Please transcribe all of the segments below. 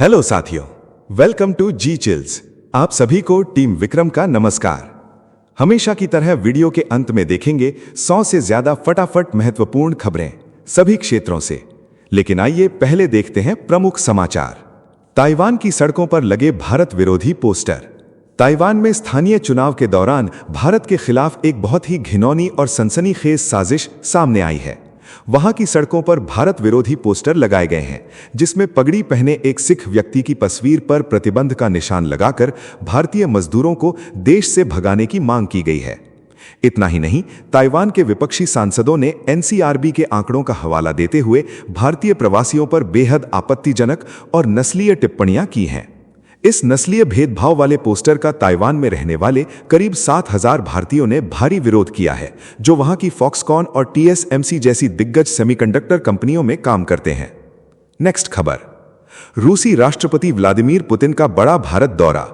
Hello साथियों, welcome to ji chills. आप सभी को टीम विक्रम का नमस्कार। हमेशा की तरह वीडियो के अंत में देखेंगे 100 से ज्यादा फटाफट महत्वपूर्ण खबरें सभी क्षेत्रों से। लेकिन आइए पहले देखते हैं प्रमुख समाचार। ताइवान की सड़कों पर लगे भारत विरोधी पोस्टर। ताइवान में स्थानीय चुनाव के दौरान भारत के खिलाफ एक बहुत ही घिनौनी और सनसनीखेज साजिश सामने आई है। वहां की सड़कों पर भारत विरोधी पोस्टर लगाए गए हैं, जिसमें पगड़ी पहने एक सिख व्यक्ति की तस्वीर पर प्रतिबंध का निशान लगाकर भारतीय मजदूरों को देश से भगाने की मांग की गई है। इतना ही नहीं, ताइवान के विपक्षी सांसदों ने एनसीआरबी के आंकड़ों का हवाला देते हुए भारतीय प्रवासियों पर बेहद आपत्तिजनक और नस्लीय टिप्पणियां की हैं। इस नस्लीय भेदभाव वाले पोस्टर का ताइवान में रहने वाले करीब 7,000 भारतीयों ने भारी विरोध किया है, जो वहां की फॉक्सकॉन और टीएसएमसी जैसी दिग्गज सेमीकंडक्टर कंपनियों में काम करते हैं। नेक्स्ट खबर। रूसी राष्ट्रपति व्लादिमीर पुतिन का बड़ा भारत दौरा।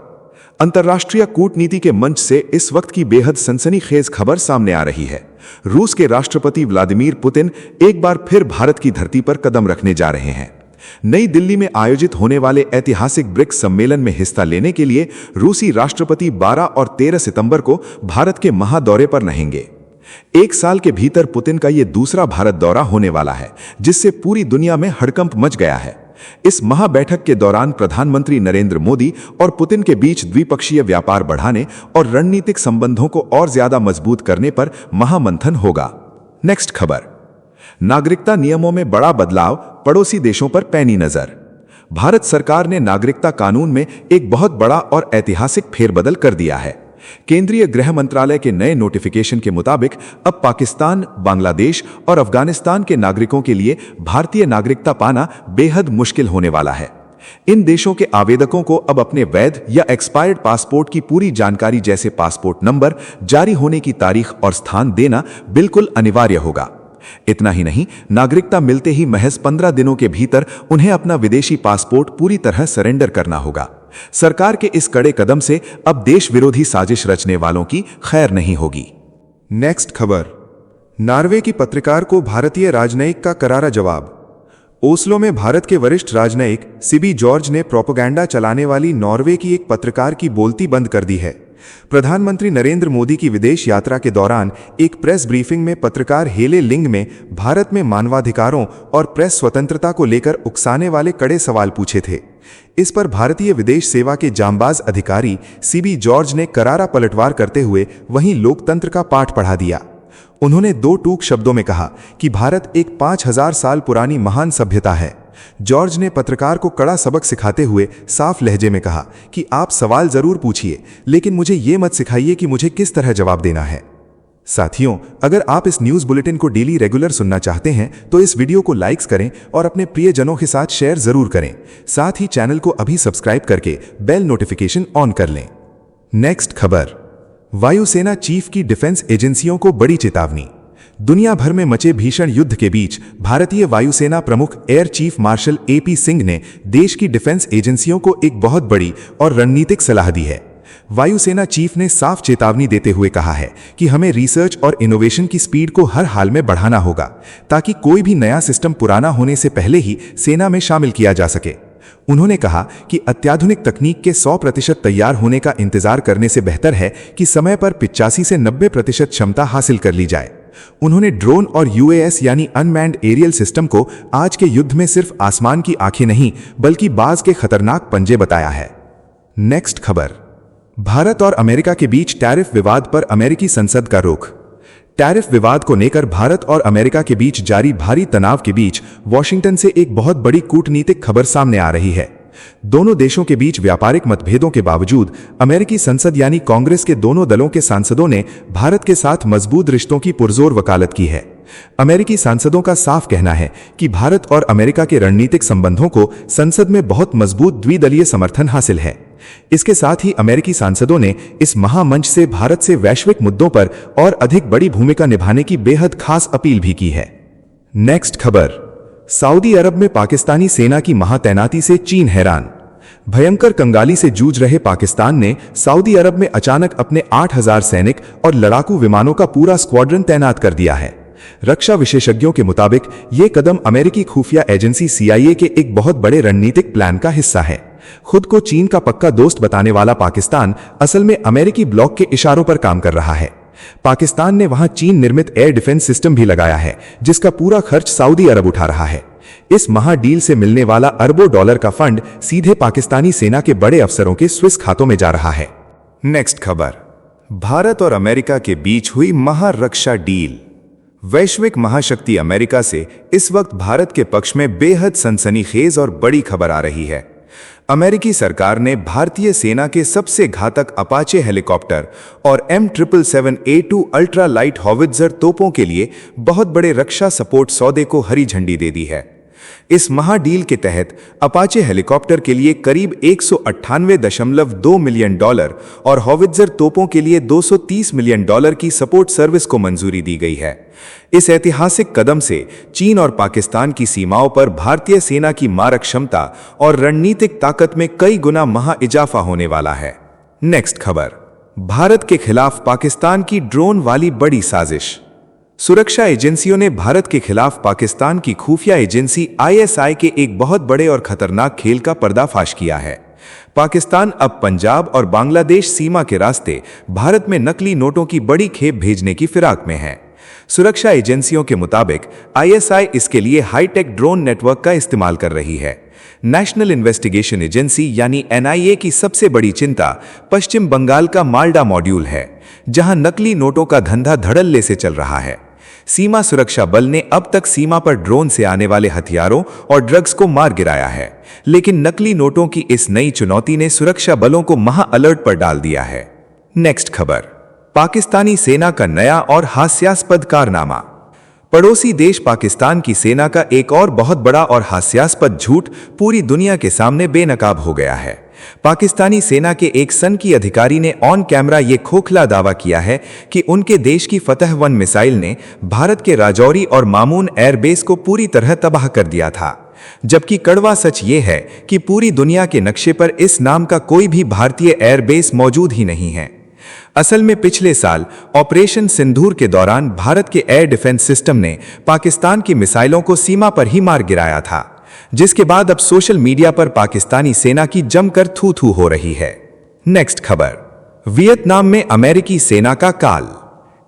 अंतर्राष्ट्रीय कूटनीति के मंच से इस वक्त की बेहद सनसनीखेज खबर सामने आ रही है। रूस के राष्ट्रपति व्लादिमीर पुतिन एक बार फिर भारत की धरती पर कदम रखने जा रहे हैं। नई दिल्ली में आयोजित होने वाले ऐतिहासिक ब्रिक्स सम्मेलन में हिस्सा लेने के लिए रूसी राष्ट्रपति 12 और 13 सितंबर को भारत के महादौरे पर रहेंगे। एक साल के भीतर पुतिन का यह दूसरा भारत दौरा होने वाला है, जिससे पूरी दुनिया में हड़कंप मच गया है। इस महाबैठक के दौरान प्रधानमंत्री नरेंद्र मोदी और पुतिन के बीच द्विपक्षीय व्यापार बढ़ाने और रणनीतिक संबंधों को और ज्यादा मजबूत करने पर महामंथन होगा। नेक्स्ट खबर। नागरिकता नियमों में बड़ा बदलाव, पड़ोसी देशों पर पैनी नजर। भारत सरकार ने नागरिकता कानून में एक बहुत बड़ा और ऐतिहासिक फेरबदल कर दिया है। केंद्रीय गृह मंत्रालय के नए नोटिफिकेशन के मुताबिक अब पाकिस्तान, बांग्लादेश और अफगानिस्तान के नागरिकों के लिए भारतीय नागरिकता पाना बेहद मुश्किल होने वाला है। इन देशों के आवेदकों को अब अपने वैध या एक्सपायर्ड पासपोर्ट की पूरी जानकारी, जैसे पासपोर्ट नंबर, जारी होने की तारीख और स्थान देना बिल्कुल अनिवार्य होगा। इतना ही नहीं, नागरिकता मिलते ही महज 15 दिनों के भीतर उन्हें अपना विदेशी पासपोर्ट पूरी तरह सरेंडर करना होगा। सरकार के इस कड़े कदम से अब देश विरोधी साजिश रचने वालों की खैर नहीं होगी। नेक्स्ट खबर। नॉर्वे की पत्रकार को भारतीय राजनयिक का करारा जवाब। ओस्लो में भारत के वरिष्ठ राजनयिक सिबी जॉर्ज ने प्रोपेगेंडा चलाने वाली नॉर्वे की एक पत्रकार की बोलती बंद कर दी है। प्रधानमंत्री नरेंद्र मोदी की विदेश यात्रा के दौरान एक प्रेस ब्रीफिंग में पत्रकार हेले लिंग में भारत में मानवाधिकारों और प्रेस स्वतंत्रता को लेकर उकसाने वाले कड़े सवाल पूछे थे। इस पर भारतीय विदेश सेवा के जांबाज अधिकारी सीबी जॉर्ज ने करारा पलटवार करते हुए वहीं लोकतंत्र का पाठ पढ़ा दिया। उन्होंने दो टूक शब्दों में कहा कि भारत एक 5,000 साल पुरानी महान सभ्यता है। जॉर्ज ने पत्रकार को कड़ा सबक सिखाते हुए साफ लहजे में कहा कि आप सवाल जरूर पूछिए, लेकिन मुझे ये मत सिखाइए कि मुझे किस तरह जवाब देना है। साथियों, अगर आप इस न्यूज़ बुलेटिन को डेली रेगुलर सुनना चाहते हैं तो इस वीडियो को लाइक्स करें और अपने प्रियजनों के साथ शेयर जरूर करें। साथ ही चैनल को अभी सब्सक्राइब करके बेल नोटिफिकेशन ऑन कर लें। नेक्स्ट खबर। वायुसेना चीफ की डिफेंस एजेंसियों को बड़ी चेतावनी। दुनिया भर में मचे भीषण युद्ध के बीच भारतीय वायुसेना प्रमुख air chief marshal AP Singh ने देश की डिफेंस एजेंसियों को एक बहुत बड़ी और रणनीतिक सलाह दी है। वायुसेना चीफ ने साफ चेतावनी देते हुए कहा है कि हमें रिसर्च और इनोवेशन की स्पीड को हर हाल में बढ़ाना होगा, ताकि कोई भी नया सिस्टम पुराना होने से पहले ही सेना में शामिल किया जा सके। उन्होंने कहा कि अत्याधुनिक तकनीक के 100% तैयार होने का इंतजार करने से बेहतर है कि समय पर 85 से 90% क्षमता हासिल कर ली जाए। उन्होंने ड्रोन और यूएएस यानी अनमैन्ड एरियल सिस्टम को आज के युद्ध में सिर्फ आसमान की आंखें नहीं, बल्कि बाज के खतरनाक पंजे बताया है। नेक्स्ट खबर। भारत और अमेरिका के बीच टैरिफ विवाद पर अमेरिकी संसद का रुख। टैरिफ विवाद को लेकर भारत और अमेरिका के बीच जारी भारी तनाव के बीच वॉशिंगटन से एक बहुत बड़ी कूटनीतिक खबर सामने आ रही है। दोनों देशों के बीच व्यापारिक मतभेदों के बावजूद अमेरिकी संसद यानी कांग्रेस के दोनों दलों के सांसदों ने भारत के साथ मजबूत रिश्तों की पुरजोर वकालत की है। अमेरिकी सांसदों का साफ कहना है कि भारत और अमेरिका के रणनीतिक संबंधों को संसद में बहुत मजबूत द्विदलीय समर्थन हासिल है। इसके साथ ही अमेरिकी सांसदों ने इस महामंच से भारत से वैश्विक मुद्दों पर और अधिक बड़ी भूमिका निभाने की बेहद खास अपील भी की है। नेक्स्ट खबर। सऊदी अरब में पाकिस्तानी सेना की महातैनाती से चीन हैरान। भयंकर कंगाली से जूझ रहे पाकिस्तान ने सऊदी अरब में अचानक अपने 8,000 सैनिक और लड़ाकू विमानों का पूरा स्क्वाड्रन तैनात कर दिया है। रक्षा विशेषज्ञों के मुताबिक ये कदम अमेरिकी खुफिया एजेंसी CIA के एक बहुत बड़े रणनीतिक प्लान का हिस्सा है। खुद को चीन का पक्का दोस्त बताने वाला पाकिस्तान असल में अमेरिकी ब्लॉक के इशारों पर काम कर रहा है। पाकिस्तान ने वहां चीन निर्मित एयर डिफेंस सिस्टम भी लगाया है, जिसका पूरा खर्च सऊदी अरब उठा रहा है। इस महाडील से मिलने वाला अरबों डॉलर का फंड सीधे पाकिस्तानी सेना के बड़े अफसरों के स्विस खातों में जा रहा है। नेक्स्ट खबर, भारत और अमेरिका के बीच हुई महारक्षा डील। वैश्विक महाशक्ति अमेरिका से इस वक्त भारत के पक्ष में बेहद सनसनीखेज और बड़ी खबर आ रही है। अमेरिकी सरकार ने भारतीय सेना के सबसे घातक अपाचे हेलीकॉप्टर और M777A2 अल्ट्रा लाइट हॉविट्जर तोपों के लिए बहुत बड़े रक्षा सपोर्ट सौदे को हरी झंडी दे दी है। इस महाडील के तहत अपाचे हेलीकॉप्टर के लिए करीब $198.2 मिलियन और हॉविट्जर तोपों के लिए $230 मिलियन की सपोर्ट सर्विस को मंजूरी दी गई है। इस ऐतिहासिक कदम से चीन और पाकिस्तान की सीमाओं पर भारतीय सेना की मारक क्षमता और रणनीतिक ताकत में कई गुना इजाफा होने वाला है। नेक्स्ट खबर, भारत के खिलाफ पाकिस्तान की ड्रोन वाली बड़ी साजिश। सुरक्षा एजेंसियों ने भारत के खिलाफ पाकिस्तान की खुफिया एजेंसी ISI के एक बहुत बड़े और खतरनाक खेल का पर्दाफाश किया है। पाकिस्तान अब पंजाब और बांग्लादेश सीमा के रास्ते भारत में नकली नोटों की बड़ी खेप भेजने की फिराक में है। सुरक्षा एजेंसियों के मुताबिक ISI इसके लिए हाईटेक ड्रोन नेटवर्क का इस्तेमाल कर रही है। नेशनल इन्वेस्टिगेशन एजेंसी यानी NIA की सबसे बड़ी चिंता पश्चिम बंगाल का मालडा मॉड्यूल है, जहां नकली नोटों का धंधा धड़ल्ले से चल रहा है। सीमा सुरक्षा बल ने अब तक सीमा पर ड्रोन से आने वाले हथियारों और ड्रग्स को मार गिराया है, लेकिन नकली नोटों की इस नई चुनौती ने सुरक्षा बलों को महा अलर्ट पर डाल दिया है। नेक्स्ट खबर, पाकिस्तानी सेना का नया और हास्यास्पद कारनामा। पड़ोसी देश पाकिस्तान की सेना का एक और बहुत बड़ा और हास्यास्पद झूठ पूरी दुनिया के सामने बेनकाब हो गया है। पाकिस्तानी सेना के एक सनकी अधिकारी ने ऑन कैमरा ये खोखला दावा किया है कि उनके देश की फतह 1 मिसाइल ने भारत के राजौरी और मामून एयरबेस को पूरी तरह तबाह कर दिया था, जबकि कड़वा सच ये है कि पूरी दुनिया के नक्शे पर इस नाम का कोई भी भारतीय एयरबेस मौजूद ही नहीं है। असल में पिछले साल ऑपरेशन सिंदूर के दौरान भारत के एयर डिफेंस सिस्टम ने पाकिस्तान की मिसाइलों को सीमा पर ही मार गिराया था, जिसके बाद अब सोशल मीडिया पर पाकिस्तानी सेना की जमकर थू-थू हो रही है। नेक्स्ट खबर, वियतनाम में अमेरिकी सेना का काल।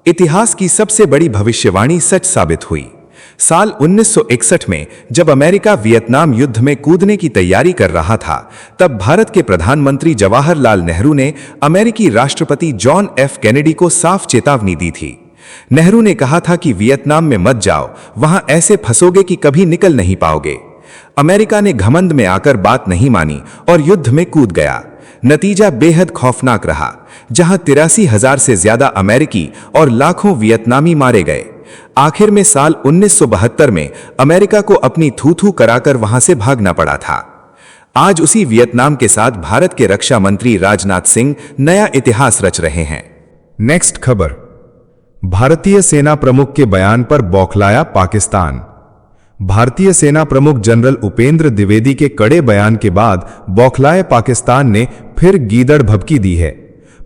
इतिहास की सबसे बड़ी भविष्यवाणी सच साबित हुई। साल 1961 में जब अमेरिका वियतनाम युद्ध में कूदने की तैयारी कर रहा था, तब भारत के प्रधानमंत्री जवाहरलाल नेहरू ने अमेरिकी राष्ट्रपति जॉन F कैनेडी को साफ चेतावनी दी थी। नेहरू ने कहा था कि वियतनाम में मत जाओ, वहां ऐसे फंसोगे कि कभी निकल नहीं पाओगे। अमेरिका ने घमंड में आकर बात नहीं मानी और युद्ध में कूद गया। नतीजा बेहद खौफनाक रहा, जहां 83,000 से ज्यादा अमेरिकी और लाखों वियतनामी मारे गए। आखिर में साल 1972 में अमेरिका को अपनी थू-थू कराकर वहां से भागना पड़ा था। आज उसी वियतनाम के साथ भारत के रक्षा मंत्री राजनाथ सिंह नया इतिहास रच रहे हैं। नेक्स्ट खबर, भारतीय सेना प्रमुख के बयान पर बौखलाया पाकिस्तान। भारतीय सेना प्रमुख जनरल उपेंद्र द्विवेदी के कड़े बयान के बाद बौखलाए पाकिस्तान ने फिर गीदड़ भभकी दी है।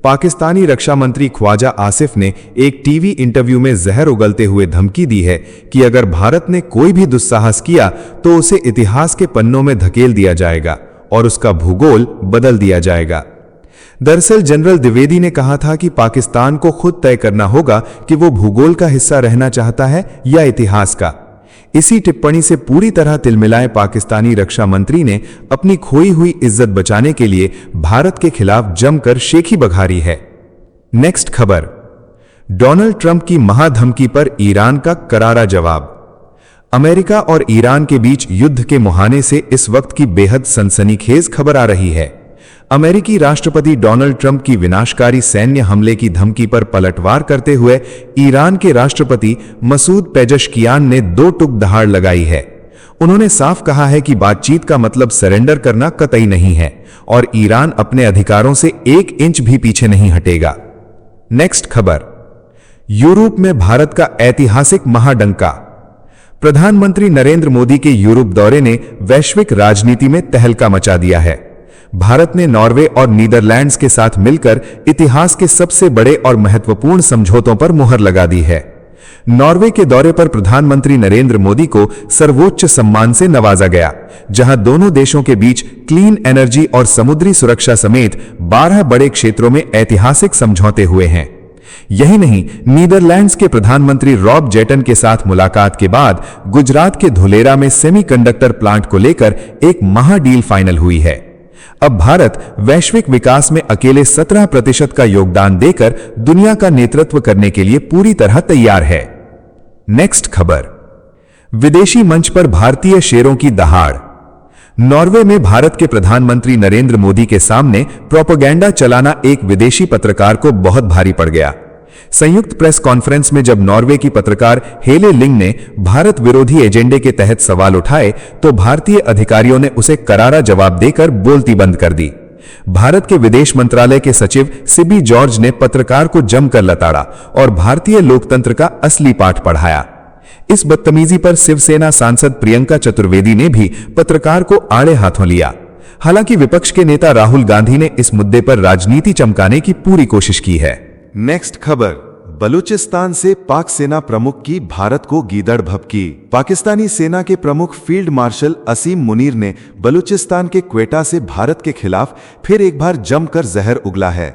पाकिस्तानी रक्षा मंत्री ख्वाजा आसिफ ने एक टीवी इंटरव्यू में जहर उगलते हुए धमकी दी है कि अगर भारत ने कोई भी दुस्साहस किया तो उसे इतिहास के पन्नों में धकेल दिया जाएगा और उसका भूगोल बदल दिया जाएगा। दरअसल जनरल द्विवेदी ने कहा था कि पाकिस्तान को खुद तय करना होगा कि वो भूगोल का हिस्सा रहना चाहता है या इतिहास का। इसी टिप्पणी से पूरी तरह तिलमिलाए पाकिस्तानी रक्षा मंत्री ने अपनी खोई हुई इज्जत बचाने के लिए भारत के खिलाफ जमकर शेखी बघारी है। नेक्स्ट खबर, डोनाल्ड ट्रंप की महाधमकी पर ईरान का करारा जवाब। अमेरिका और ईरान के बीच युद्ध के मुहाने से इस वक्त की बेहद सनसनीखेज खबर आ रही है। अमेरिकी राष्ट्रपति डोनाल्ड ट्रंप की विनाशकारी सैन्य हमले की धमकी पर पलटवार करते हुए ईरान के राष्ट्रपति मसूद पेजेश्कियान ने दो टूक दहाड़ लगाई है। उन्होंने साफ कहा है कि बातचीत का मतलब सरेंडर करना कतई नहीं है और ईरान अपने अधिकारों से 1 इंच भी पीछे नहीं हटेगा। नेक्स्ट खबर, यूरोप में भारत का ऐतिहासिक महाडंका। प्रधानमंत्री नरेंद्र मोदी के यूरोप दौरे ने वैश्विक राजनीति में तहलका मचा दिया है। भारत ने नॉर्वे और नीदरलैंड्स के साथ मिलकर इतिहास के सबसे बड़े और महत्वपूर्ण समझौतों पर मुहर लगा दी है। नॉर्वे के दौरे पर प्रधानमंत्री नरेंद्र मोदी को सर्वोच्च सम्मान से नवाजा गया, जहां दोनों देशों के बीच क्लीन एनर्जी और समुद्री सुरक्षा समेत 12 बड़े क्षेत्रों में ऐतिहासिक समझौते हुए हैं। यही नहीं, नीदरलैंड्स के प्रधानमंत्री रॉब जेटन के साथ मुलाकात के बाद गुजरात के धुलेरा में सेमीकंडक्टर प्लांट को लेकर एक महाडील फाइनल हुई है। अब भारत वैश्विक विकास में अकेले 17% का योगदान देकर दुनिया का नेतृत्व करने के लिए पूरी तरह तैयार है। नेक्स्ट खबर, विदेशी मंच पर भारतीय शेयरों की दहाड़। नॉर्वे में भारत के प्रधानमंत्री नरेंद्र मोदी के सामने प्रोपेगेंडा चलाना एक विदेशी पत्रकार को बहुत भारी पड़ गया। संयुक्त प्रेस कॉन्फ्रेंस में जब नॉर्वे की पत्रकार हेले लिंग ने भारत विरोधी एजेंडे के तहत सवाल उठाए तो भारतीय अधिकारियों ने उसे करारा जवाब देकर बोलती बंद कर दी। भारत के विदेश मंत्रालय के सचिव सिबी जॉर्ज ने पत्रकार को जमकर लताड़ा और भारतीय लोकतंत्र का असली पाठ पढ़ाया। इस बदतमीजी पर शिवसेना सांसद प्रियंका चतुर्वेदी ने भी पत्रकार को आड़े हाथों लिया। हालांकि विपक्ष के नेता राहुल गांधी ने इस मुद्दे पर राजनीति चमकाने की पूरी कोशिश की है। नेक्स्ट खबर, बलूचिस्तान से पाक सेना प्रमुख की भारत को गीदड़ भभकी। पाकिस्तानी सेना के प्रमुख फील्ड मार्शल असीम मुनीर ने बलूचिस्तान के क्वेटा से भारत के खिलाफ फिर एक बार जमकर जहर उगला है।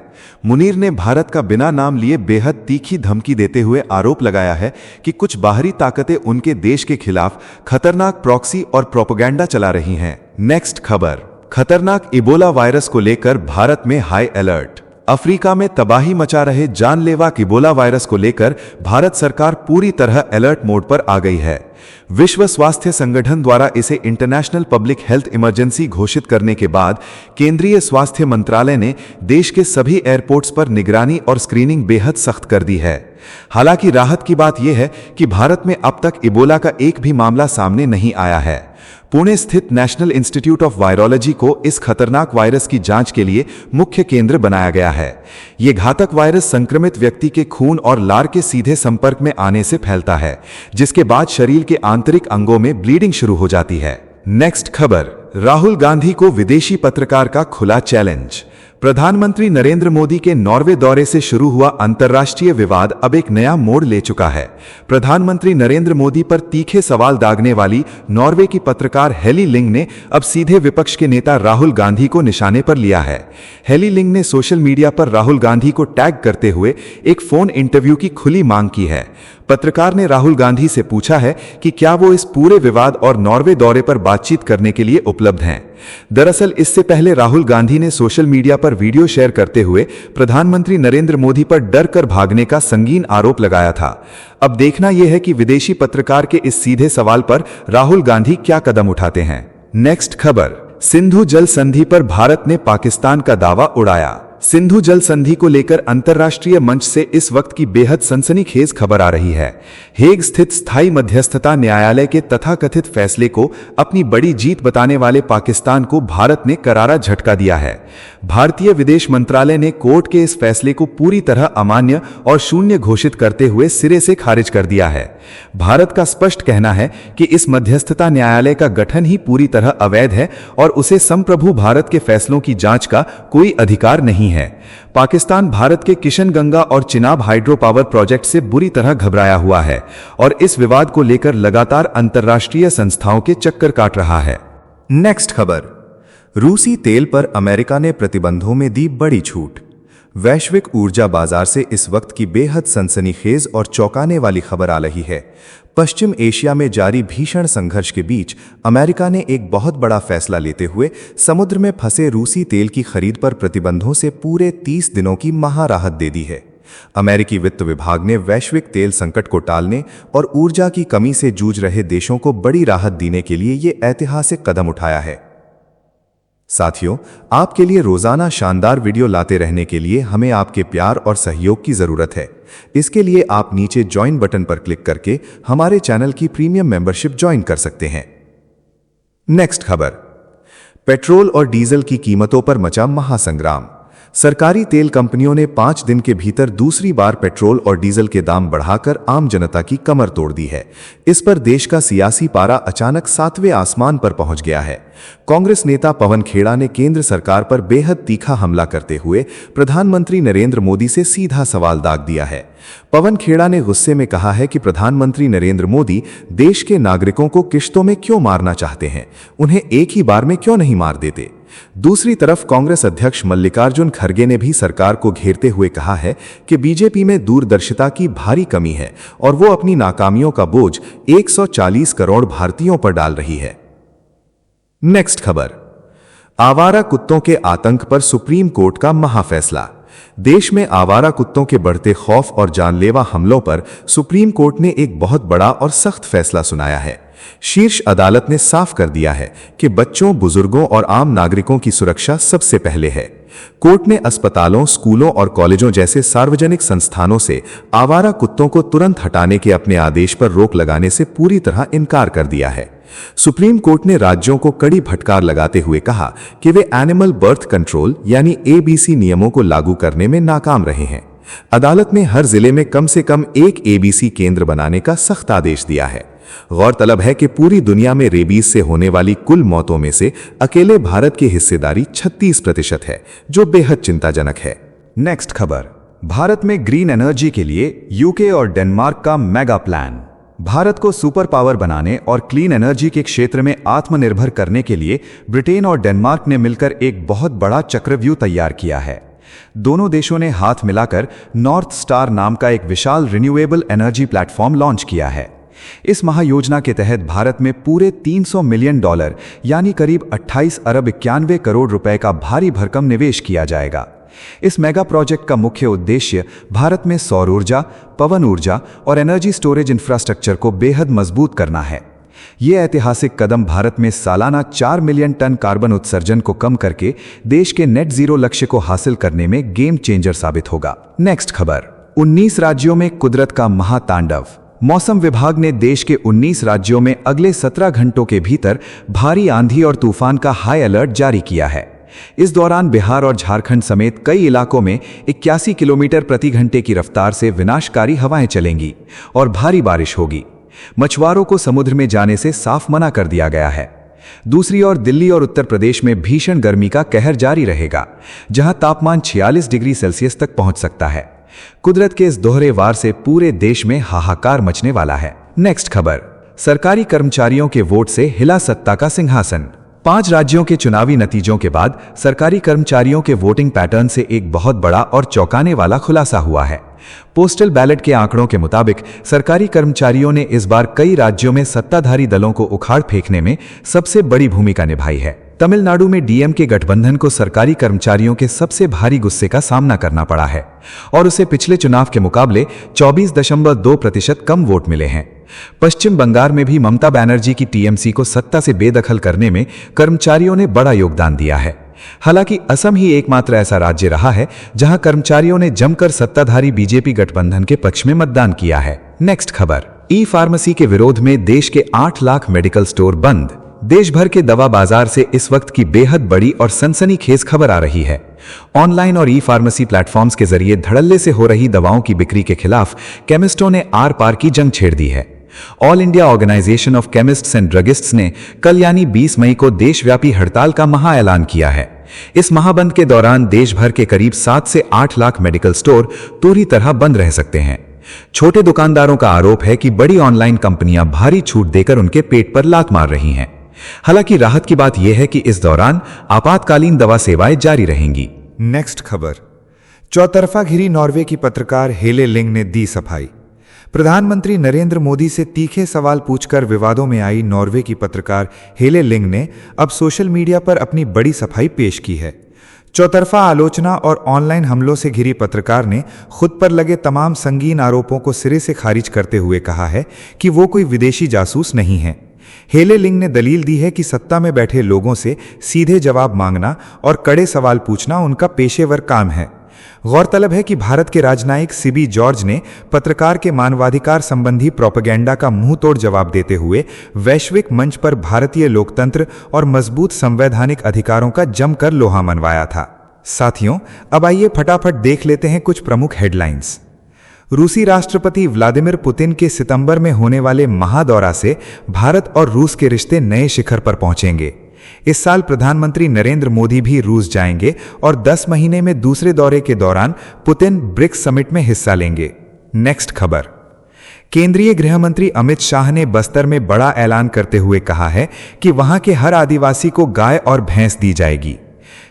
मुनीर ने भारत का बिना नाम लिए बेहद तीखी धमकी देते हुए आरोप लगाया है कि कुछ बाहरी ताकतें उनके देश के खिलाफ खतरनाक प्रॉक्सी और प्रोपेगेंडा चला रही हैं। नेक्स्ट खबर, खतरनाक इबोला वायरस को लेकर भारत में हाई अलर्ट। अफ्रीका में तबाही मचा रहे जानलेवा इबोला वायरस को लेकर भारत सरकार पूरी तरह अलर्ट मोड पर आ गई है। विश्व स्वास्थ्य संगठन द्वारा इसे इंटरनेशनल पब्लिक हेल्थ इमरजेंसी घोषित करने के बाद केंद्रीय स्वास्थ्य मंत्रालय ने देश के सभी एयरपोर्ट्स पर निगरानी और स्क्रीनिंग बेहद सख्त कर दी है। हालांकि राहत की बात यह है कि भारत में अब तक इबोला का एक भी मामला सामने नहीं आया है। पुणे स्थित नेशनल इंस्टीट्यूट ऑफ वायरोलॉजी को इस खतरनाक वायरस की जांच के लिए मुख्य केंद्र बनाया गया है। ये घातक वायरस संक्रमित व्यक्ति के खून और लार के सीधे संपर्क में आने से फैलता है, जिसके बाद शरीर के आंतरिक अंगों में ब्लीडिंग शुरू हो जाती है। नेक्स्ट खबर, राहुल गांधी को विदेशी पत्रकार का खुला चैलेंज। प्रधानमंत्री नरेंद्र मोदी के नॉर्वे दौरे से शुरू हुआ अंतर्राष्ट्रीय विवाद अब एक नया मोड़ ले चुका है। प्रधानमंत्री नरेंद्र मोदी पर तीखे सवाल दागने वाली नॉर्वे की पत्रकार हेली लिंग ने अब सीधे विपक्ष के नेता राहुल गांधी को निशाने पर लिया है। हेली लिंग ने सोशल मीडिया पर राहुल गांधी को टैग करते हुए एक फोन इंटरव्यू की खुली मांग की है। पत्रकार ने राहुल गांधी से पूछा है कि क्या वो इस पूरे विवाद और नॉर्वे दौरे पर बातचीत करने के लिए उपलब्ध हैं। दरअसल इससे पहले राहुल गांधी ने सोशल मीडिया पर वीडियो शेयर करते हुए प्रधानमंत्री नरेंद्र मोदी पर डर कर भागने का संगीन आरोप लगाया था। अब देखना यह है कि विदेशी पत्रकार के इस सीधे सवाल पर राहुल गांधी क्या कदम उठाते हैं। नेक्स्ट खबर, सिंधु जल संधि पर भारत ने पाकिस्तान का दावा उड़ाया। सिंधु जल संधि को लेकर अंतर्राष्ट्रीय मंच से इस वक्त की बेहद सनसनीखेज खबर आ रही है। हेग स्थित स्थायी मध्यस्थता न्यायालय के तथाकथित फैसले को अपनी बड़ी जीत बताने वाले पाकिस्तान को भारत ने करारा झटका दिया है। भारतीय विदेश मंत्रालय ने कोर्ट के इस फैसले को पूरी तरह अमान्य और शून्य घोषित करते हुए सिरे से खारिज कर दिया है। भारत का स्पष्ट कहना है कि इस मध्यस्थता न्यायालय का गठन ही पूरी तरह अवैध है और उसे संप्रभु भारत के फैसलों की जांच का कोई अधिकार नहीं है। पाकिस्तान भारत के किशनगंगा और चिनाब हाइड्रो पावर प्रोजेक्ट से बुरी तरह घबराया हुआ है और इस विवाद को लेकर लगातार अंतर्राष्ट्रीय संस्थाओं के चक्कर काट रहा है। नेक्स्ट खबर, रूसी तेल पर अमेरिका ने प्रतिबंधों में दी बड़ी छूट। वैश्विक ऊर्जा बाजार से इस वक्त की बेहद सनसनीखेज और चौंकाने वाली खबर आ रही है। पश्चिम एशिया में जारी भीषण संघर्ष के बीच अमेरिका ने एक बहुत बड़ा फैसला लेते हुए समुद्र में फंसे रूसी तेल की खरीद पर प्रतिबंधों से पूरे 30 दिनों की महाराहत दे दी है। अमेरिकी वित्त विभाग ने वैश्विक तेल संकट को टालने और ऊर्जा की कमी से जूझ रहे देशों को बड़ी राहत देने के लिए ये ऐतिहासिक कदम उठाया है। साथियों, आपके लिए रोजाना शानदार वीडियो लाते रहने के लिए हमें आपके प्यार और सहयोग की जरूरत है। इसके लिए आप नीचे ज्वाइन बटन पर क्लिक करके हमारे चैनल की प्रीमियम मेंबरशिप ज्वाइन कर सकते हैं। नेक्स्ट खबर, पेट्रोल और डीजल की कीमतों पर मचा महासंग्राम। सरकारी तेल कंपनियों ने 5 दिन के भीतर दूसरी बार पेट्रोल और डीजल के दाम बढ़ाकर आम जनता की कमर तोड़ दी है। इस पर देश का सियासी पारा अचानक 7वें आसमान पर पहुंच गया है। कांग्रेस नेता पवन खेड़ा ने केंद्र सरकार पर बेहद तीखा हमला करते हुए प्रधानमंत्री नरेंद्र मोदी से सीधा सवाल दाग दिया है। पवन खेड़ा ने गुस्से में कहा है कि प्रधानमंत्री नरेंद्र मोदी देश के नागरिकों को किश्तों में क्यों मारना चाहते हैं, उन्हें एक ही बार में क्यों नहीं मार देते। दूसरी तरफ कांग्रेस अध्यक्ष मल्लिकार्जुन खड़गे ने भी सरकार को घेरते हुए कहा है कि बीजेपी में दूरदर्शिता की भारी कमी है और वो अपनी नाकामियों का बोझ 140 करोड़ भारतीयों पर डाल रही है। नेक्स्ट खबर, आवारा कुत्तों के आतंक पर सुप्रीम कोर्ट का महाफैसला। देश में आवारा कुत्तों के बढ़ते खौफ और जानलेवा हमलों पर सुप्रीम कोर्ट ने एक बहुत बड़ा और सख्त फैसला सुनाया है। शीर्ष अदालत ने साफ कर दिया है कि बच्चों, बुजुर्गों और आम नागरिकों की सुरक्षा सबसे पहले है। कोर्ट ने अस्पतालों, स्कूलों और कॉलेजों जैसे सार्वजनिक संस्थानों से आवारा कुत्तों को तुरंत हटाने के अपने आदेश पर रोक लगाने से पूरी तरह इनकार कर दिया है। सुप्रीम कोर्ट ने राज्यों को कड़ी फटकार लगाते हुए कहा कि वे एनिमल बर्थ कंट्रोल यानी एबीसी नियमों को लागू करने में नाकाम रहे हैं। अदालत ने हर जिले में कम से कम एक एबीसी केंद्र बनाने का सख्त आदेश दिया है। गौरतलब है कि पूरी दुनिया में रेबीज से होने वाली कुल मौतों में से अकेले भारत की हिस्सेदारी 36% है, जो बेहद चिंताजनक है। नेक्स्ट खबर, भारत में ग्रीन एनर्जी के लिए यूके और डेनमार्क का मेगा प्लान। भारत को सुपर पावर बनाने और क्लीन एनर्जी के क्षेत्र में आत्मनिर्भर करने के लिए ब्रिटेन और डेनमार्क ने मिलकर एक बहुत बड़ा चक्रव्यूह तैयार किया है। दोनों देशों ने हाथ मिलाकर नॉर्थ स्टार नाम का एक विशाल रिन्यूएबल एनर्जी प्लेटफॉर्म लॉन्च किया है। इस महायोजना के तहत भारत में पूरे $300 मिलियन यानी करीब 28 अरब 91 करोड़ रुपए का भारी भरकम निवेश किया जाएगा। इस मेगा प्रोजेक्ट का मुख्य उद्देश्य भारत में सौर ऊर्जा, पवन ऊर्जा और एनर्जी स्टोरेज इंफ्रास्ट्रक्चर को बेहद मजबूत करना है। ये ऐतिहासिक कदम भारत में सालाना 4 मिलियन टन कार्बन उत्सर्जन को कम करके देश के नेट जीरो लक्ष्य को हासिल करने में गेम चेंजर साबित होगा। नेक्स्ट खबर, 19 राज्यों में कुदरत का महातांडव। मौसम विभाग ने देश के 19 राज्यों में अगले 17 घंटों के भीतर भारी आंधी और तूफान का हाई अलर्ट जारी किया है। इस दौरान बिहार और झारखंड समेत कई इलाकों में 81 किलोमीटर प्रति घंटे की रफ्तार से विनाशकारी हवाएं चलेंगी और भारी बारिश होगी। मछुआरों को समुद्र में जाने से साफ मना कर दिया गया है। दूसरी ओर दिल्ली और उत्तर प्रदेश में भीषण गर्मी का कहर जारी रहेगा, जहां तापमान 46 डिग्री सेल्सियस तक पहुंच सकता है। कुदरत के इस दोहरे वार से पूरे देश में हाहाकार मचने वाला है। नेक्स्ट खबर, सरकारी कर्मचारियों के वोट से हिला सत्ता का सिंहासन। 5 राज्यों के चुनावी नतीजों के बाद सरकारी कर्मचारियों के वोटिंग पैटर्न से एक बहुत बड़ा और चौंकाने वाला खुलासा हुआ है। पोस्टल बैलेट के आंकड़ों के मुताबिक सरकारी कर्मचारियों ने इस बार कई राज्यों में सत्ताधारी दलों को उखाड़ फेंकने में सबसे बड़ी भूमिका निभाई है। तमिलनाडु में डीएमके गठबंधन को सरकारी कर्मचारियों के सबसे भारी गुस्से का सामना करना पड़ा है और उसे पिछले चुनाव के मुकाबले 24.2% कम वोट मिले हैं। पश्चिम बंगाल में भी ममता बनर्जी की टीएमसी को सत्ता से बेदखल करने में कर्मचारियों ने बड़ा योगदान दिया है। हालांकि असम ही एकमात्र ऐसा राज्य रहा है जहां कर्मचारियों ने जमकर सत्ताधारी बीजेपी गठबंधन के पक्ष में मतदान किया है। नेक्स्ट खबर, ई फार्मेसी के विरोध में देश के 8 लाख मेडिकल स्टोर बंद। देश भर के दवा बाजार से इस वक्त की बेहद बड़ी और सनसनीखेज खबर आ रही है। ऑनलाइन और ई फार्मेसी प्लेटफॉर्म्स के जरिए धड़ल्ले से हो रही दवाओं की बिक्री के खिलाफ केमिस्टों ने आर पार की जंग छेड़ दी है। All India organisation of chemists and druggists ने कल यानी 20 मई को देशव्यापी हड़ताल का महा ऐलान किया है। इस महाबंद के दौरान देश भर के करीब 7 से 8 लाख मेडिकल स्टोर पूरी तरह बंद रह सकते हैं। छोटे दुकानदारों का आरोप है कि बड़ी ऑनलाइन कंपनियां भारी छूट देकर उनके पेट पर लात मार रही हैं। हालांकि राहत की बात यह है कि इस दौरान आपातकालीन दवा सेवाएं जारी रहेंगी। नेक्स्ट खबर, चौतरफा घिरी नॉर्वे की पत्रकार हेले लिंग ने दी सफाई। प्रधानमंत्री नरेंद्र मोदी से तीखे सवाल पूछकर विवादों में आई नॉर्वे की पत्रकार हेले लिंग ने अब सोशल मीडिया पर अपनी बड़ी सफाई पेश की है। चौतरफा आलोचना और ऑनलाइन हमलों से घिरी पत्रकार ने खुद पर लगे तमाम संगीन आरोपों को सिरे से खारिज करते हुए कहा है कि वो कोई विदेशी जासूस नहीं है। हेले लिंग ने दलील दी है कि सत्ता में बैठे लोगों से सीधे जवाब मांगना और कड़े सवाल पूछना उनका पेशेवर काम है। गौरतलब है कि भारत के राजनयिक सीबी जॉर्ज ने पत्रकार के मानवाधिकार संबंधी प्रोपेगेंडा का मुंहतोड़ जवाब देते हुए वैश्विक मंच पर भारतीय लोकतंत्र और मजबूत संवैधानिक अधिकारों का जमकर लोहा मनवाया था। साथियों, अब आइए फटाफट देख लेते हैं कुछ प्रमुख हेडलाइंस। रूसी राष्ट्रपति व्लादिमीर पुतिन के सितंबर में होने वाले महादौरा से भारत और रूस के रिश्ते नए शिखर पर पहुंचेंगे। इस साल प्रधानमंत्री नरेंद्र मोदी भी रूस जाएंगे और 10 महीने में दूसरे दौरे के दौरान पुतिन ब्रिक्स समिट में हिस्सा लेंगे। नेक्स्ट खबर। केंद्रीय गृह मंत्री अमित शाह ने बस्तर में बड़ा ऐलान करते हुए कहा है कि वहां के हर आदिवासी को गाय और भैंस दी जाएगी।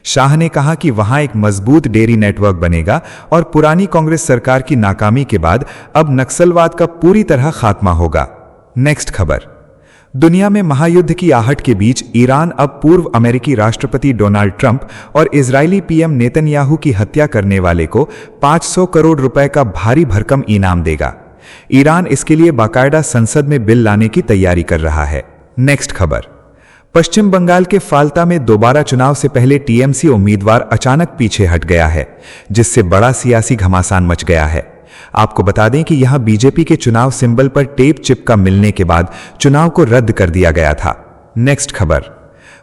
शाह ने कहा कि वहां एक मजबूत डेयरी नेटवर्क बनेगा और पुरानी कांग्रेस सरकार की नाकामी के बाद अब नक्सलवाद का पूरी तरह खात्मा होगा। नेक्स्ट खबर। दुनिया में महायुद्ध की आहट के बीच ईरान अब पूर्व अमेरिकी राष्ट्रपति डोनाल्ड ट्रंप और इजरायली पीएम नेतन्याहू की हत्या करने वाले को 500 करोड़ रुपए का भारी भरकम इनाम देगा। ईरान इसके लिए बाकायदा संसद में बिल लाने की तैयारी कर रहा है। नेक्स्ट खबर। पश्चिम बंगाल के फाल्ता में दोबारा चुनाव से पहले टीएमसी उम्मीदवार अचानक पीछे हट गया है, जिससे बड़ा सियासी घमासान मच गया है। आपको बता दें कि यहां बीजेपी के चुनाव सिंबल पर टेप चिपका मिलने के बाद चुनाव को रद्द कर दिया गया था। नेक्स्ट खबर।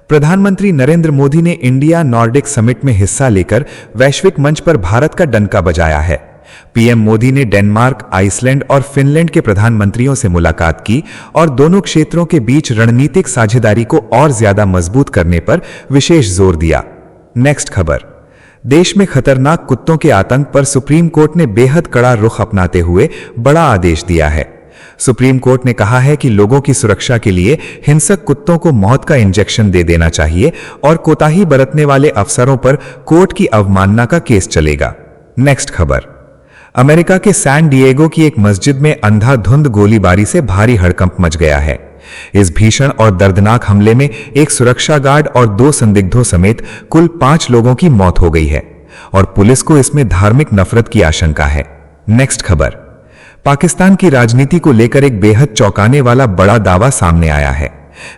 प्रधानमंत्री नरेंद्र मोदी ने इंडिया नॉर्डिक समिट में हिस्सा लेकर वैश्विक मंच पर भारत का डंका बजाया है। पीएम मोदी ने डेनमार्क, आइसलैंड और फिनलैंड के प्रधानमंत्रियों से मुलाकात की और दोनों क्षेत्रों के बीच रणनीतिक साझेदारी को और ज्यादा मजबूत करने पर विशेष जोर दिया। नेक्स्ट खबर। देश में खतरनाक कुत्तों के आतंक पर सुप्रीम कोर्ट ने बेहद कड़ा रुख अपनाते हुए बड़ा आदेश दिया है। सुप्रीम कोर्ट ने कहा है कि लोगों की सुरक्षा के लिए हिंसक कुत्तों को मौत का इंजेक्शन दे देना चाहिए और कोताही बरतने वाले अफसरों पर कोर्ट की अवमानना का केस चलेगा। नेक्स्ट खबर। अमेरिका के सैन डिएगो की एक मस्जिद में अंधाधुंध गोलीबारी से भारी हड़कंप मच गया है। इस भीषण और दर्दनाक हमले में एक सुरक्षा गार्ड और 2 संदिग्धों समेत कुल 5 लोगों की मौत हो गई है और पुलिस को इसमें धार्मिक नफरत की आशंका है। नेक्स्ट खबर। पाकिस्तान की राजनीति को लेकर एक बेहद चौंकाने वाला बड़ा दावा सामने आया है।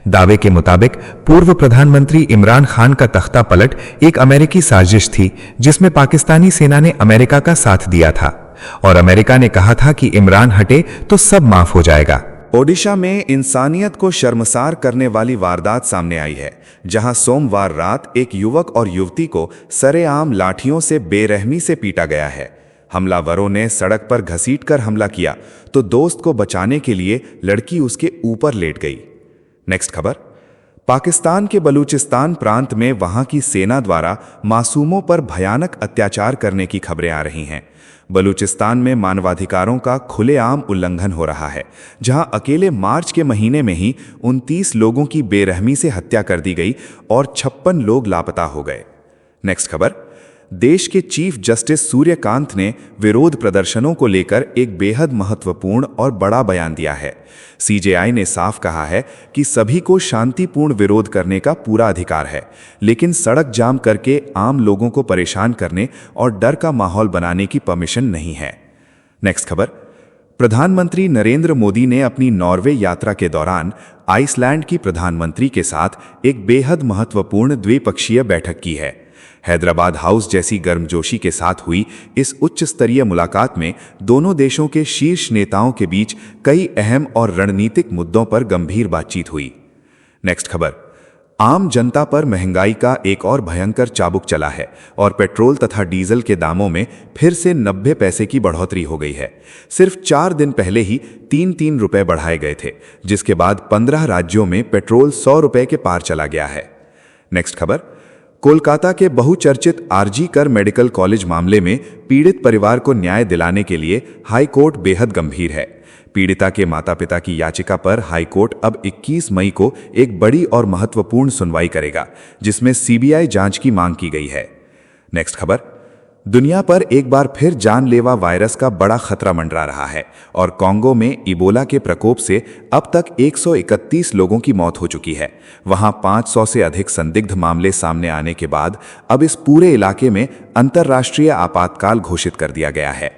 दावे के मुताबिक पूर्व प्रधानमंत्री इमरान खान का तख्ता पलट एक अमेरिकी साजिश थी, जिसमें पाकिस्तानी सेना ने अमेरिका का साथ दिया था और अमेरिका ने कहा था कि इमरान हटे तो सब माफ हो जाएगा। ओडिशा में इंसानियत को शर्मसार करने वाली वारदात सामने आई है, जहां सोमवार रात एक युवक और युवती को सरेआम लाठियों से बेरहमी से पीटा गया है। हमलावरों ने सड़क पर घसीटकर हमला किया तो दोस्त को बचाने के लिए लड़की उसके ऊपर लेट गई। नेक्स्ट खबर। पाकिस्तान के बलूचिस्तान प्रांत में वहां की सेना द्वारा मासूमों पर भयानक अत्याचार करने की खबरें आ रही हैं। बलूचिस्तान में मानवाधिकारों का खुलेआम उल्लंघन हो रहा है, जहां अकेले मार्च के महीने में ही 29 लोगों की बेरहमी से हत्या कर दी गई और 56 लोग लापता हो गए। नेक्स्ट खबर। देश के चीफ जस्टिस सूर्यकांत ने विरोध प्रदर्शनों को लेकर एक बेहद महत्वपूर्ण और बड़ा बयान दिया है। सीजेआई ने साफ कहा है कि सभी को शांतिपूर्ण विरोध करने का पूरा अधिकार है, लेकिन सड़क जाम करके आम लोगों को परेशान करने और डर का माहौल बनाने की परमिशन नहीं है। नेक्स्ट खबर। प्रधानमंत्री नरेंद्र मोदी ने अपनी नॉर्वे यात्रा के दौरान आइसलैंड की प्रधानमंत्री के साथ एक बेहद महत्वपूर्ण द्विपक्षीय बैठक की है। हैदराबाद हाउस जैसी गर्मजोशी के साथ हुई इस उच्च स्तरीय मुलाकात में दोनों देशों के शीर्ष नेताओं के बीच कई अहम और रणनीतिक मुद्दों पर गंभीर बातचीत हुई। नेक्स्ट खबर। आम जनता पर महंगाई का एक और भयंकर चाबुक चला है और पेट्रोल तथा डीजल के दामों में फिर से 90 पैसे की बढ़ोतरी हो गई है। सिर्फ 4 दिन पहले ही 3-3 रुपए बढ़ाए गए थे, जिसके बाद 15 राज्यों में पेट्रोल 100 रुपए के पार चला गया है। नेक्स्ट खबर। कोलकाता के बहुचर्चित आरजी कर मेडिकल कॉलेज मामले में पीड़ित परिवार को न्याय दिलाने के लिए हाई कोर्ट बेहद गंभीर है। पीड़िता के माता पिता की याचिका पर हाई कोर्ट अब 21 मई को एक बड़ी और महत्वपूर्ण सुनवाई करेगा, जिसमें सीबीआई जांच की मांग की गई है। नेक्स्ट खबर। दुनिया पर एक बार फिर जानलेवा वायरस का बड़ा खतरा मंडरा रहा है और कांगो में इबोला के प्रकोप से अब तक 131 लोगों की मौत हो चुकी है। वहां 500 से अधिक संदिग्ध मामले सामने आने के बाद अब इस पूरे इलाके में अंतर्राष्ट्रीय आपातकाल घोषित कर दिया गया है।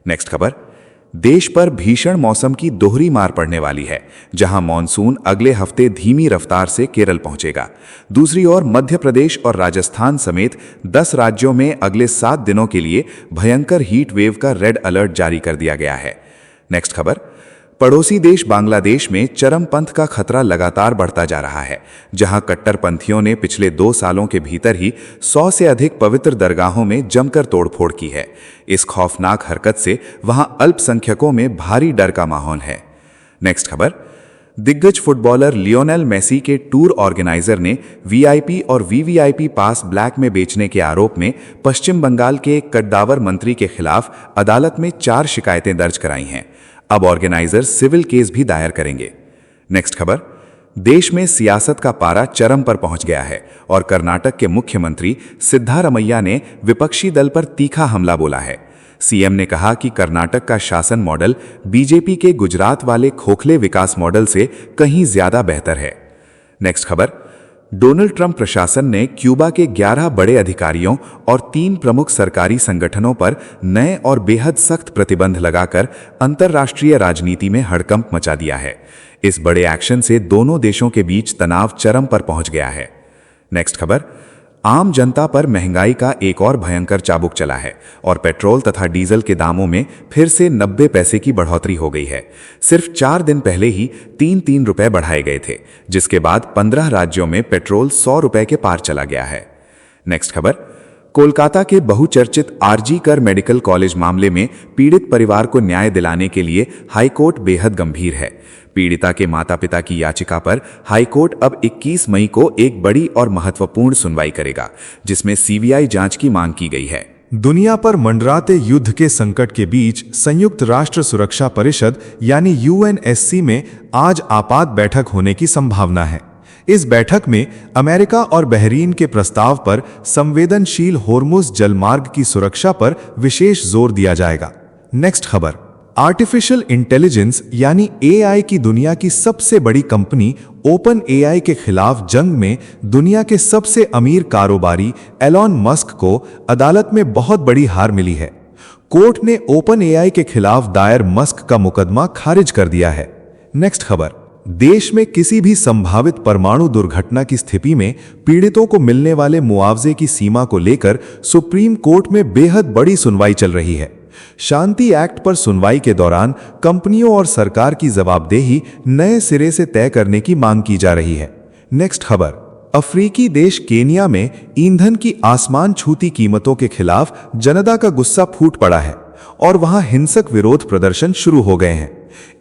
नेक्स्ट खबर। देश पर भीषण मौसम की दोहरी मार पड़ने वाली है, जहां मॉनसून अगले हफ्ते धीमी रफ्तार से केरल पहुंचेगा। दूसरी ओर मध्य प्रदेश और राजस्थान समेत 10 राज्यों में अगले 7 दिनों के लिए भयंकर हीट वेव का रेड अलर्ट जारी कर दिया गया है। नेक्स्ट खबर। पड़ोसी देश बांग्लादेश में चरमपंथ का खतरा लगातार बढ़ता जा रहा है, जहां कट्टरपंथियों ने पिछले 2 सालों के भीतर ही 100 से अधिक पवित्र दरगाहों में जमकर तोड़फोड़ की है। इस खौफनाक हरकत से वहां अल्पसंख्यकों में भारी डर का माहौल है। नेक्स्ट खबर, दिग्गज फुटबॉलर लियोनेल मेसी के टूर ऑर्गेनाइजर ने वीआईपी और वीवीआईपी पास ब्लैक में बेचने के आरोप में पश्चिम बंगाल के एक कद्दावर मंत्री के खिलाफ अदालत में 4 शिकायतें दर्ज कराई हैं। अब ऑर्गेनाइजर सिविल केस भी दायर करेंगे। नेक्स्ट खबर, देश में सियासत का पारा चरम पर पहुंच गया है और कर्नाटक के मुख्यमंत्री सिद्धारमैया ने विपक्षी दल पर तीखा हमला बोला है। सीएम ने कहा कि कर्नाटक का शासन मॉडल बीजेपी के गुजरात वाले खोखले विकास मॉडल से कहीं ज्यादा बेहतर है। नेक्स्ट खबर, डोनाल्ड ट्रंप प्रशासन ने क्यूबा के 11 बड़े अधिकारियों और 3 प्रमुख सरकारी संगठनों पर नए और बेहद सख्त प्रतिबंध लगाकर अंतर्राष्ट्रीय राजनीति में हड़कंप मचा दिया है। इस बड़े एक्शन से दोनों देशों के बीच तनाव चरम पर पहुंच गया है। नेक्स्ट खबर, आम जनता पर महंगाई का एक और भयंकर चाबुक चला है और पेट्रोल तथा डीजल के दामों में फिर से 90 पैसे की बढ़ोतरी हो गई है। सिर्फ 4 दिन पहले ही 3-3 रुपए बढ़ाए गए थे, जिसके बाद 15 राज्यों में पेट्रोल 100 रुपए के पार चला गया है। नेक्स्ट खबर, कोलकाता के बहुचर्चित आरजी कर मेडिकल कॉलेज मामले में पीड़ित परिवार को न्याय दिलाने के लिए हाईकोर्ट बेहद गंभीर है। पीड़िता के माता पिता की याचिका पर हाईकोर्ट अब 21 मई को एक बड़ी और महत्वपूर्ण सुनवाई करेगा, जिसमें सीबीआई जांच की मांग की गई है। दुनिया पर मंडराते युद्ध के संकट के बीच संयुक्त राष्ट्र सुरक्षा परिषद यानी यूएनएससी में आज आपात बैठक होने की संभावना है। इस बैठक में अमेरिका और बहरीन के प्रस्ताव पर संवेदनशील होर्मुज जलमार्ग की सुरक्षा पर विशेष जोर दिया जाएगा। नेक्स्ट खबर, आर्टिफिशियल इंटेलिजेंस यानी एआई की दुनिया की सबसे बड़ी कंपनी ओपन एआई के खिलाफ जंग में दुनिया के सबसे अमीर कारोबारी एलॉन मस्क को अदालत में बहुत बड़ी हार मिली है। कोर्ट ने ओपन एआई के खिलाफ दायर मस्क का मुकदमा खारिज कर दिया है। नेक्स्ट खबर, देश में किसी भी संभावित परमाणु दुर्घटना की स्थिति में पीड़ितों को मिलने वाले मुआवजे की सीमा को लेकर सुप्रीम कोर्ट में बेहद बड़ी सुनवाई चल रही है। शांति एक्ट पर सुनवाई के दौरान कंपनियों और सरकार की जवाबदेही नए सिरे से तय करने की मांग की जा रही है। नेक्स्ट खबर, अफ्रीकी देश केनिया में ईंधन की आसमान छूती कीमतों के खिलाफ जनता का गुस्सा फूट पड़ा है और वहां हिंसक विरोध प्रदर्शन शुरू हो गए हैं।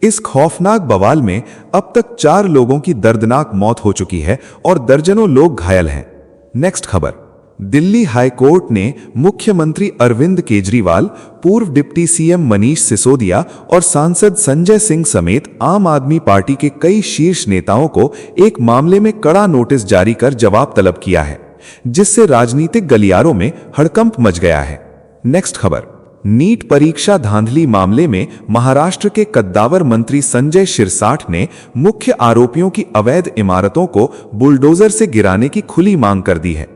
इस खौफनाक बवाल में अब तक 4 लोगों की दर्दनाक मौत हो चुकी है और दर्जनों लोग घायल हैं। नेक्स्ट खबर, दिल्ली हाई कोर्ट ने मुख्यमंत्री अरविंद केजरीवाल, पूर्व डिप्टी सीएम मनीष सिसोदिया और सांसद संजय सिंह समेत आम आदमी पार्टी के कई शीर्ष नेताओं को एक मामले में कड़ा नोटिस जारी कर जवाब तलब किया है, जिससे राजनीतिक गलियारों में हड़कंप मच गया है। नेक्स्ट खबर, नीट परीक्षा धांधली मामले में महाराष्ट्र के कद्दावर मंत्री संजय शिरसाठ ने मुख्य आरोपियों की अवैध इमारतों को बुलडोजर से गिराने की खुली मांग कर दी है।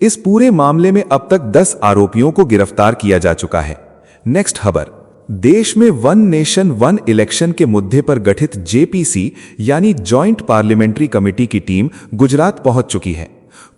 इस पूरे मामले में अब तक 10 आरोपियों को गिरफ्तार किया जा चुका है। नेक्स्ट खबर, देश में वन नेशन वन इलेक्शन के मुद्दे पर गठित जेपीसी यानी जॉइंट पार्लियामेंट्री कमेटी की टीम गुजरात पहुंच चुकी है।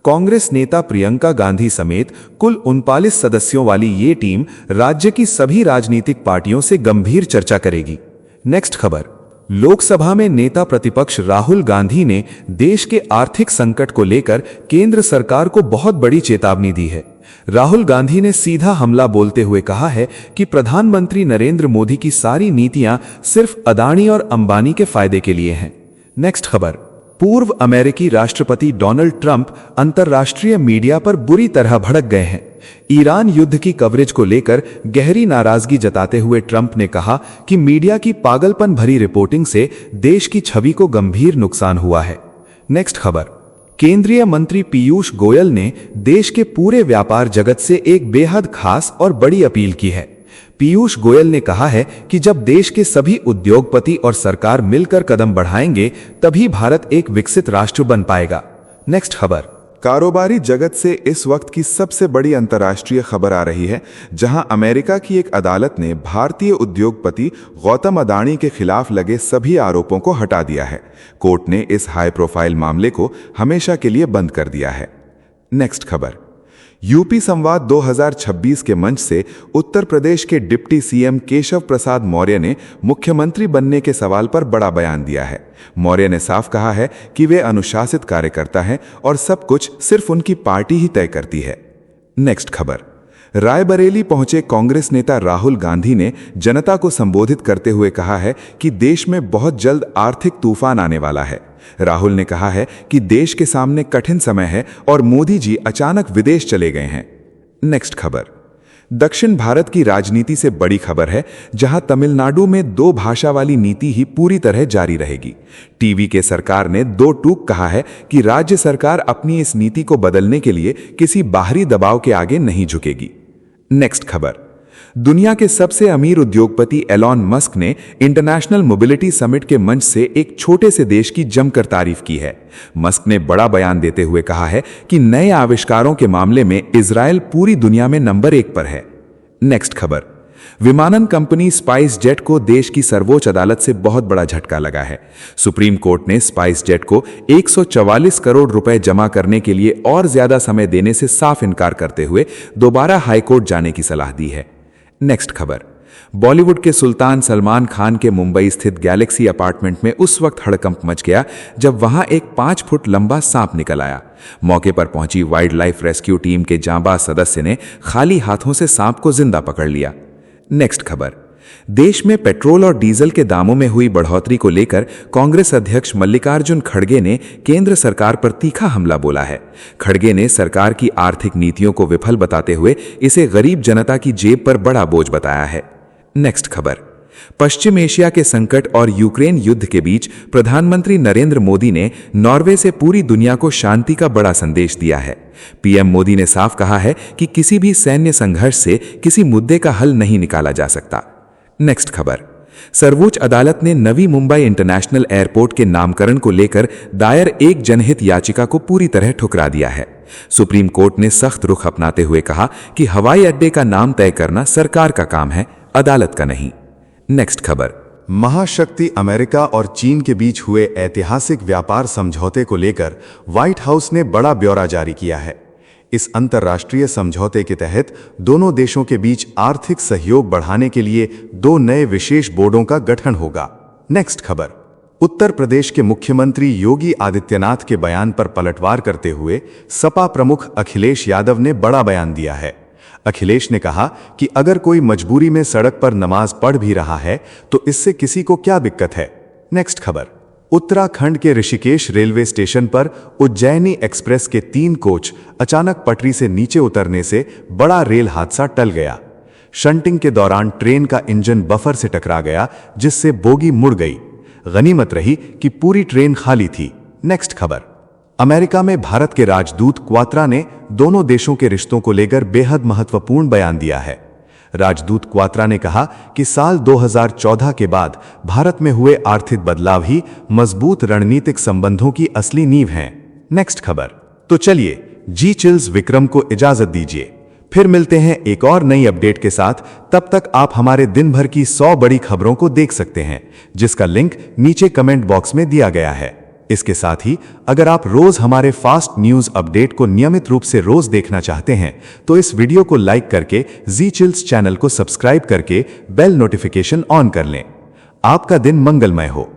कांग्रेस नेता प्रियंका गांधी समेत कुल 39 सदस्यों वाली ये टीम राज्य की सभी राजनीतिक पार्टियों से गंभीर चर्चा करेगी। नेक्स्ट खबर, लोकसभा में नेता प्रतिपक्ष राहुल गांधी ने देश के आर्थिक संकट को लेकर केंद्र सरकार को बहुत बड़ी चेतावनी दी है। राहुल गांधी ने सीधा हमला बोलते हुए कहा है कि प्रधानमंत्री नरेंद्र मोदी की सारी नीतियां सिर्फ अदानी और अंबानी के फायदे के लिए हैं। नेक्स्ट खबर, पूर्व अमेरिकी राष्ट्रपति डोनाल्ड ट्रंप अंतर्राष्ट्रीय मीडिया पर बुरी तरह भड़क गए हैं। ईरान युद्ध की कवरेज को लेकर गहरी नाराजगी जताते हुए ट्रंप ने कहा कि मीडिया की पागलपन भरी रिपोर्टिंग से देश की छवि को गंभीर नुकसान हुआ है। नेक्स्ट खबर, केंद्रीय मंत्री पीयूष गोयल ने देश के पूरे व्यापार जगत से एक बेहद खास और बड़ी अपील की है। पीयूष गोयल ने कहा है कि जब देश के सभी उद्योगपति और सरकार मिलकर कदम बढ़ाएंगे तभी भारत एक विकसित राष्ट्र बन पाएगा। नेक्स्ट खबर, कारोबारी जगत से इस वक्त की सबसे बड़ी अंतर्राष्ट्रीय खबर आ रही है, जहां अमेरिका की एक अदालत ने भारतीय उद्योगपति गौतम अदानी के खिलाफ लगे सभी आरोपों को हटा दिया है। कोर्ट ने इस हाई प्रोफाइल मामले को हमेशा के लिए बंद कर दिया है। नेक्स्ट खबर, यूपी संवाद 2026 के मंच से उत्तर प्रदेश के डिप्टी सीएम केशव प्रसाद मौर्य ने मुख्यमंत्री बनने के सवाल पर बड़ा बयान दिया है। मौर्य ने साफ कहा है कि वे अनुशासित कार्यकर्ता हैं और सब कुछ सिर्फ उनकी पार्टी ही तय करती है। नेक्स्ट खबर। रायबरेली पहुंचे कांग्रेस नेता राहुल गांधी ने जनता को संबोधित करते हुए कहा है कि देश में बहुत जल्द आर्थिक तूफान आने वाला है। राहुल ने कहा है कि देश के सामने कठिन समय है और मोदी जी अचानक विदेश चले गए हैं। नेक्स्ट खबर। दक्षिण भारत की राजनीति से बड़ी खबर है, जहां तमिलनाडु में 2 भाषा वाली नीति ही पूरी तरह जारी रहेगी। टीवी के सरकार ने 2 टूक कहा है कि राज्य सरकार अपनी इस नीति को बदलने के लिए किसी बाहरी दबाव के आगे नहीं झुकेगी। नेक्स्ट खबर। दुनिया के सबसे अमीर उद्योगपति एलॉन मस्क ने इंटरनेशनल मोबिलिटी समिट के मंच से एक छोटे से देश की जमकर तारीफ की है। मस्क ने बड़ा बयान देते हुए कहा है कि नए आविष्कारों के मामले में इजरायल पूरी दुनिया में नंबर 1 पर है। नेक्स्ट खबर। विमानन कंपनी स्पाइस जेट को देश की सर्वोच्च अदालत से बहुत बड़ा झटका लगा है। सुप्रीम कोर्ट ने स्पाइस जेट को 144 करोड़ रुपए जमा करने के लिए और ज्यादा समय देने से साफ इनकार करते हुए दोबारा हाईकोर्ट जाने की सलाह दी है। नेक्स्ट खबर। बॉलीवुड के सुल्तान सलमान खान के मुंबई स्थित गैलेक्सी अपार्टमेंट में उस वक्त हड़कंप मच गया जब वहां एक 5 फुट लंबा सांप निकल आया। मौके पर पहुंची वाइल्ड लाइफ रेस्क्यू टीम के जांबाज सदस्य ने खाली हाथों से सांप को जिंदा पकड़ लिया। नेक्स्ट खबर। देश में पेट्रोल और डीजल के दामों में हुई बढ़ोतरी को लेकर कांग्रेस अध्यक्ष मल्लिकार्जुन खड़गे ने केंद्र सरकार पर तीखा हमला बोला है। खड़गे ने सरकार की आर्थिक नीतियों को विफल बताते हुए इसे गरीब जनता की जेब पर बड़ा बोझ बताया है। नेक्स्ट खबर। पश्चिम एशिया के संकट और यूक्रेन युद्ध के बीच प्रधानमंत्री नरेंद्र मोदी ने नॉर्वे से पूरी दुनिया को शांति का बड़ा संदेश दिया है। पीएम मोदी ने साफ कहा है कि किसी भी सैन्य संघर्ष से किसी मुद्दे का हल नहीं निकाला जा सकता। नेक्स्ट खबर। सर्वोच्च अदालत ने नवी मुंबई इंटरनेशनल एयरपोर्ट के नामकरण को लेकर दायर एक जनहित याचिका को पूरी तरह ठुकरा दिया है। सुप्रीम कोर्ट ने सख्त रुख अपनाते हुए कहा कि हवाई अड्डे का नाम तय करना सरकार का काम है, अदालत का नहीं। नेक्स्ट खबर। महाशक्ति अमेरिका और चीन के बीच हुए ऐतिहासिक व्यापार समझौते को लेकर व्हाइट हाउस ने बड़ा ब्यौरा जारी किया है। इस अंतर्राष्ट्रीय समझौते के तहत दोनों देशों के बीच आर्थिक सहयोग बढ़ाने के लिए 2 नए विशेष बोर्डों का गठन होगा। नेक्स्ट खबर। उत्तर प्रदेश के मुख्यमंत्री योगी आदित्यनाथ के बयान पर पलटवार करते हुए सपा प्रमुख अखिलेश यादव ने बड़ा बयान दिया है। अखिलेश ने कहा कि अगर कोई मजबूरी में सड़क पर नमाज पढ़ भी रहा है तो इससे किसी को क्या दिक्कत है। नेक्स्ट खबर। उत्तराखंड के ऋषिकेश रेलवे स्टेशन पर उज्जैनी एक्सप्रेस के 3 कोच अचानक पटरी से नीचे उतरने से बड़ा रेल हादसा टल गया। शंटिंग के दौरान ट्रेन का इंजन बफर से टकरा गया, जिससे बोगी मुड़ गई। गनीमत रही कि पूरी ट्रेन खाली थी। नेक्स्ट खबर। अमेरिका में भारत के राजदूत क्वात्रा ने दोनों देशों के रिश्तों को लेकर बेहद महत्वपूर्ण बयान दिया है। राजदूत क्वात्रा ने कहा कि साल 2014 के बाद भारत में हुए आर्थिक बदलाव ही मजबूत रणनीतिक संबंधों की असली नींव हैं। नेक्स्ट खबर। तो चलिए जी चिल्स विक्रम को इजाजत दीजिए, फिर मिलते हैं एक और नई अपडेट के साथ। तब तक आप हमारे दिन भर की 100 बड़ी खबरों को देख सकते हैं, जिसका लिंक नीचे कमेंट बॉक्स में दिया गया है। इसके साथ ही अगर आप रोज हमारे फास्ट न्यूज अपडेट को नियमित रूप से रोज देखना चाहते हैं तो इस वीडियो को लाइक करके जी चिल्स चैनल को सब्सक्राइब करके बेल नोटिफिकेशन ऑन कर लें। आपका दिन मंगलमय हो।